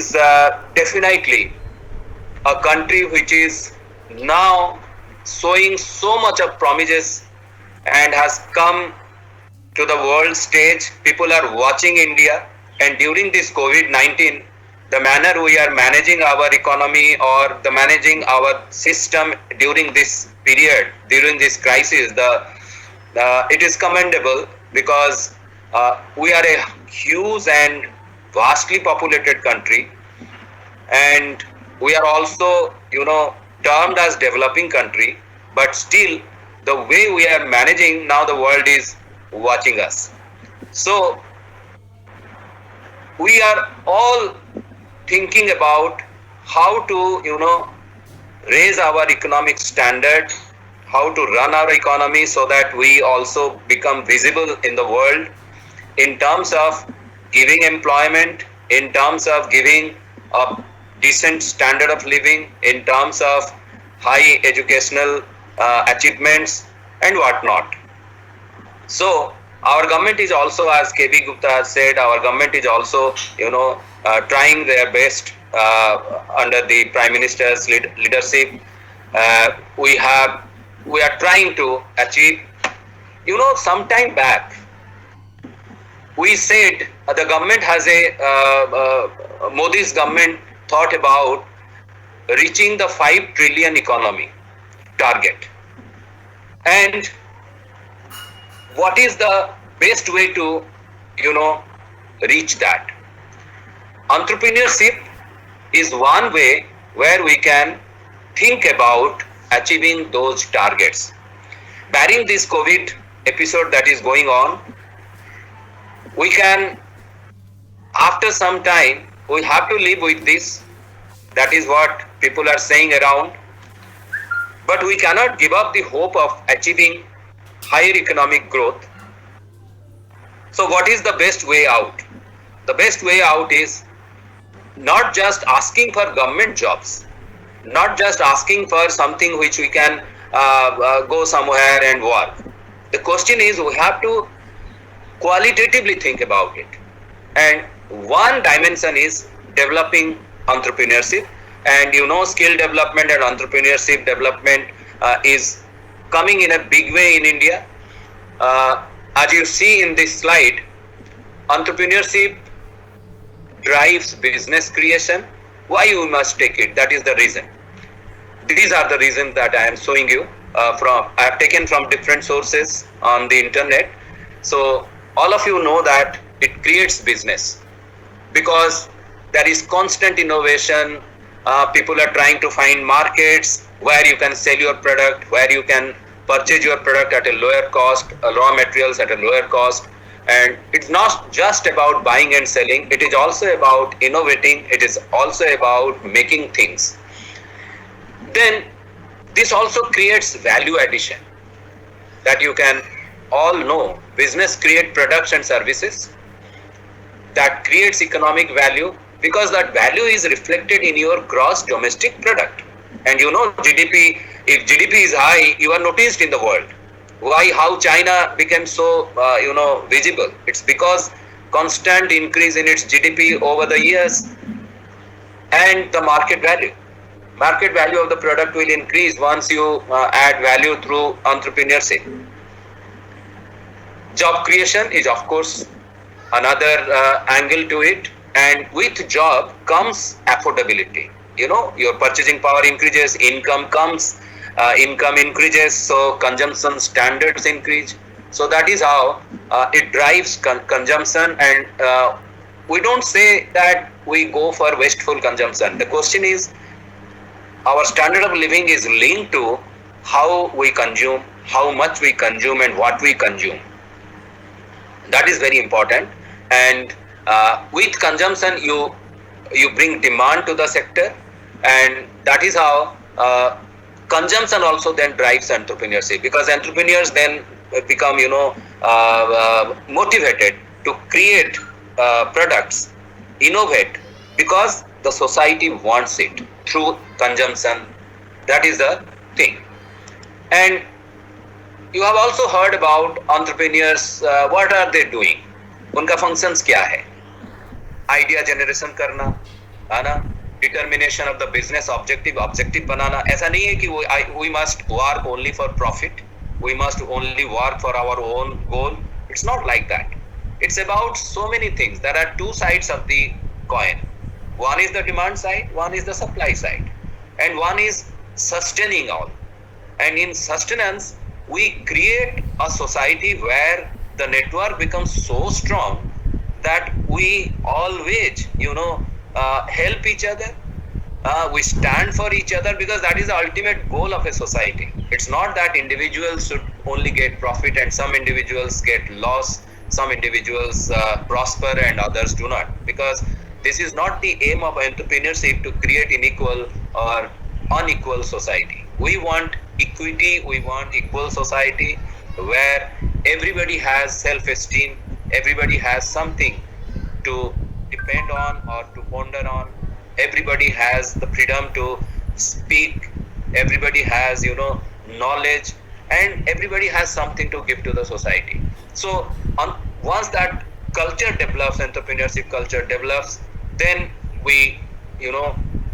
is definitely a country which is now showing so much of promises and has come to the world stage. People are watching India, and during this COVID-19, the manner we are managing our economy or the managing our system during this period, during this crisis, it is commendable because we are a huge and vastly populated country, and we are also, termed as developing country, but still the way we are managing now, the world is watching us. So we are all thinking about how to, raise our economic standard, how to run our economy so that we also become visible in the world in terms of giving employment, in terms of giving a decent standard of living, in terms of high educational achievements and whatnot. So our government is also, as KB Gupta has said, our government is also, trying their best under the Prime Minister's leadership. We are trying to achieve. Some time back, we said the government has Modi's government thought about reaching the 5 trillion economy target. And what is the best way to, reach that? Entrepreneurship is one way where we can think about achieving those targets. Barring this COVID episode that is going on, we can, after some time, we have to live with this. That is what people are saying around. But we cannot give up the hope of achieving higher economic growth. So what is the best way out? The best way out is not just asking for government jobs, not just asking for something which we can go somewhere and work. The question is, we have to qualitatively think about it. And one dimension is developing entrepreneurship. And skill development and entrepreneurship development is coming in a big way in India. As you see in this slide, entrepreneurship drives business creation. Why you must take it? That is the reason. These are the reasons that I am showing you. I have taken from different sources on the internet. So all of you know that it creates business because there is constant innovation. People are trying to find markets where you can sell your product, where you can purchase your product at a lower cost, raw materials at a lower cost. And it's not just about buying and selling. It is also about innovating. It is also about making things. Then this also creates value addition, that you can all know. Business create products and services that creates economic value, because that value is reflected in your gross domestic product. And GDP, if GDP is high, you are noticed in the world. Why? How China became so, visible? It's because constant increase in its GDP over the years, and the market value. Market value of the product will increase once you add value through entrepreneurship. Job creation is, of course, another angle to it. And with job comes affordability. Your purchasing power increases, income increases, so consumption standards increase. So that is how it drives consumption. And we don't say that we go for wasteful consumption. The question is, our standard of living is linked to how we consume, how much we consume, and what we consume. That is very important. And with consumption, you bring demand to the sector, and that is how consumption also then drives entrepreneurship, because entrepreneurs then become motivated to create products, innovate, because the society wants it through consumption. That is the thing. And you have also heard about entrepreneurs. What are they doing? उनका functions क्या है? Idea generation करना, है ना, determination of the business objective बनाना। ऐसा नहीं है कि we must work only for profit, we must only work for our own goal. It's not like that. It's about so many things. There are two sides of the coin. One is the demand side, one is the supply side, and one is sustaining all. And in sustenance, we create a society where the network becomes so strong that we always, help each other. We stand for each other, because that is the ultimate goal of a society. It's not that individuals should only get profit and some individuals get loss, some individuals prosper and others do not, because this is not the aim of entrepreneurship to create unequal or unequal society. We want equity, we want equal society where everybody has self-esteem, everybody has something to depend on or to ponder on, everybody has the freedom to speak, everybody has knowledge, and everybody has something to give to the society. So once that culture develops, entrepreneurship culture develops, then we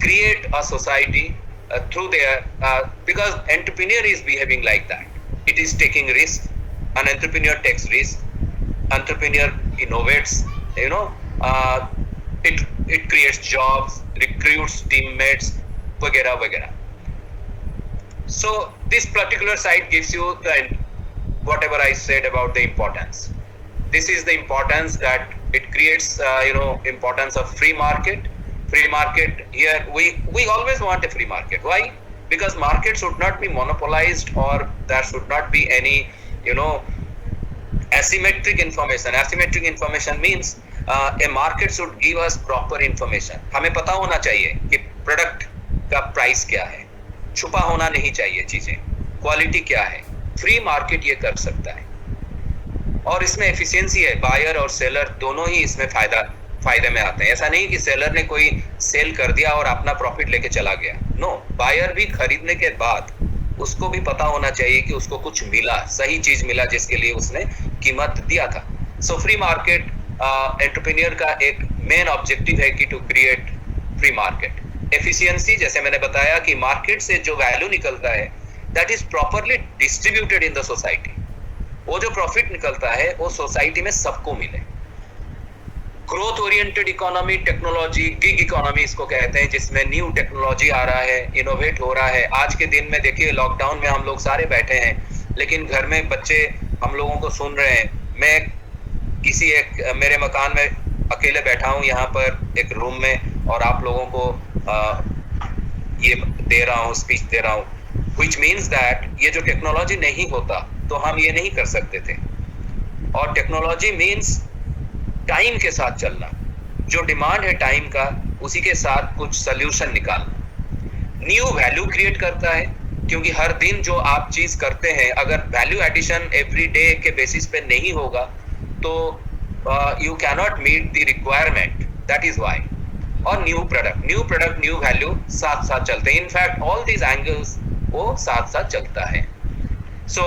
create a society through their because entrepreneur is behaving like that. It is taking risk. An entrepreneur takes risk, entrepreneur innovates, it creates jobs, recruits teammates, वगैरह वगैरह. So this particular side gives you the whatever I said about the importance. This is the importance that it creates, importance of free market. Free market here, we always want a free market. Why? Because market should not be monopolized, or there should not be any, asymmetric information. Asymmetric information means a market should give us proper information. हमें पता होना चाहिए कि product का price क्या है, छुपा होना नहीं चाहिए चीजें, क्वालिटी क्या है. फ्री मार्केट ये कर सकता है, और इसमें एफिशिएंसी है. बायर और सेलर दोनों ही इसमें फायदे में आते हैं. ऐसा नहीं कि सेलर ने कोई सेल कर दिया और अपना प्रॉफिट लेके चला गया. नो, बायर भी खरीदने के बाद उसको भी पता होना चाहिए कि उसको कुछ मिला, सही चीज मिला जिसके लिए उसने कीमत दिया था. सो फ्री मार्केट एंटरप्रेन्योर का एक मेन ऑब्जेक्टिव है कि to create free market. Efficiency, जैसे मैंने बताया कि मार्केट से जो वैल्यू निकलता है that is properly distributed in the society. वो जो प्रॉफिट निकलता है वो सोसाइटी में सबको मिले. Growth oriented economy, technology, gig economy इसको कहते हैं, जिसमें न्यू टेक्नोलॉजी आ रहा है, इनोवेट हो रहा है. आज के दिन में देखिए, लॉकडाउन में हम लोग सारे बैठे हैं, लेकिन घर में बच्चे हम लोगों को सुन रहे हैं. मैं किसी एक मेरे मकान में अकेले बैठा हूँ यहाँ पर एक रूम में, और आप लोगों को ये दे रहा हूँ, स्पीच दे रहा हूँ. व्हिच मीन्स दैट ये जो टेक्नोलॉजी नहीं होता तो हम ये नहीं कर सकते थे. और टेक्नोलॉजी मीन्स टाइम के साथ चलना. जो डिमांड है टाइम का, उसी के साथ कुछ सोल्यूशन निकालना. न्यू वैल्यू क्रिएट करता है, क्योंकि हर दिन जो आप चीज करते हैं, अगर वैल्यू एडिशन एवरी डे के बेसिस पे नहीं होगा तो you cannot meet the requirement. That is why. और न्यू प्रोडक्ट न्यू वैल्यू साथ साथ चलते हैं. इनफैक्ट ऑल दीज एंगल्स वो साथ साथ चलता है. सो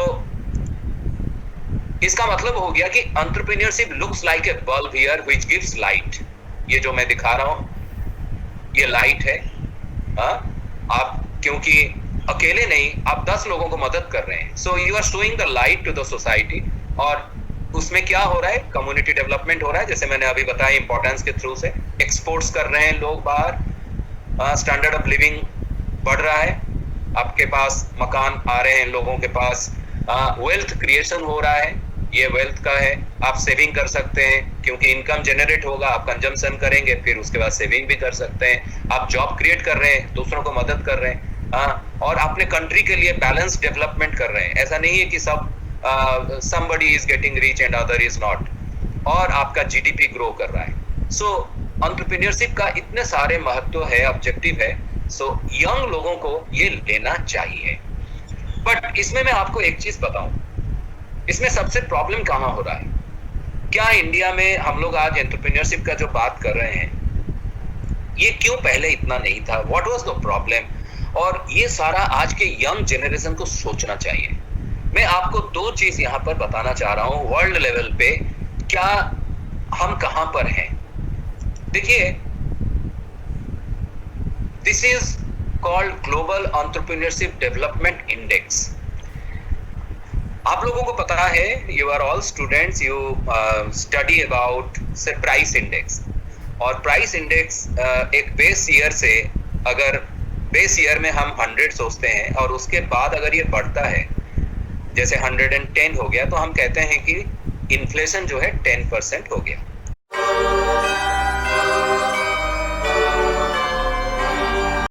इसका मतलब हो गया कि entrepreneurship looks like a bulb here which gives light. ये जो मैं दिखा रहा हूं ये लाइट है. आप क्योंकि अकेले नहीं, आप 10 लोगों को मदद कर रहे हैं. So you are showing the light to the society. और उसमें क्या हो रहा है? कम्युनिटी डेवलपमेंट हो रहा है, जैसे मैंने अभी बताया, इंपॉर्टेंस के थ्रू से एक्सपोर्ट्स कर रहे हैं लोग बाहर, स्टैंडर्ड ऑफ लिविंग बढ़ रहा है, आपके पास मकान आ रहे हैं लोगों के पास, वेल्थ क्रिएशन हो रहा है. ये वेल्थ का है, आप सेविंग कर सकते हैं क्योंकि इनकम जनरेट होगा, आप कंजम्पशन करेंगे, फिर उसके बाद सेविंग भी कर सकते हैं. आप जॉब क्रिएट कर रहे हैं, दूसरों को मदद कर रहे हैं, और अपने कंट्री के लिए बैलेंस डेवलपमेंट कर रहे हैं. ऐसा नहीं है कि सब somebody is getting rich and other is not. और आपका जीडीपी ग्रो कर रहा है. सो एंटरप्रेन्योरशिप का इतने सारे महत्व है, ऑब्जेक्टिव है. सो यंग लोगों को ये लेना चाहिए. बट इसमें मैं आपको एक चीज बताऊं, इसमें सबसे प्रॉब्लम कहाँ हो रहा है? क्या इंडिया में हम लोग आज एंटरप्रेन्योरशिप का जो बात कर रहे हैं, ये क्यों पहले इतना नहीं था? What was the problem? और ये सारा आज के यंग जनरेशन को सोचना चाहिए. मैं आपको 2 चीज यहाँ पर बताना चाह रहा हूँ. वर्ल्ड लेवल पे क्या हम कहाँ पर हैं? देखिए, this is called global entrepreneurship development index. आप लोगों को पता है, you are all students, you study about say price index. और प्राइस इंडेक्स एक बेस ईयर से, अगर बेस ईयर में हम 100 सोचते हैं और उसके बाद अगर ये बढ़ता है, जैसे 110 हो गया, तो हम कहते हैं कि इन्फ्लेशन जो है 10% हो गया।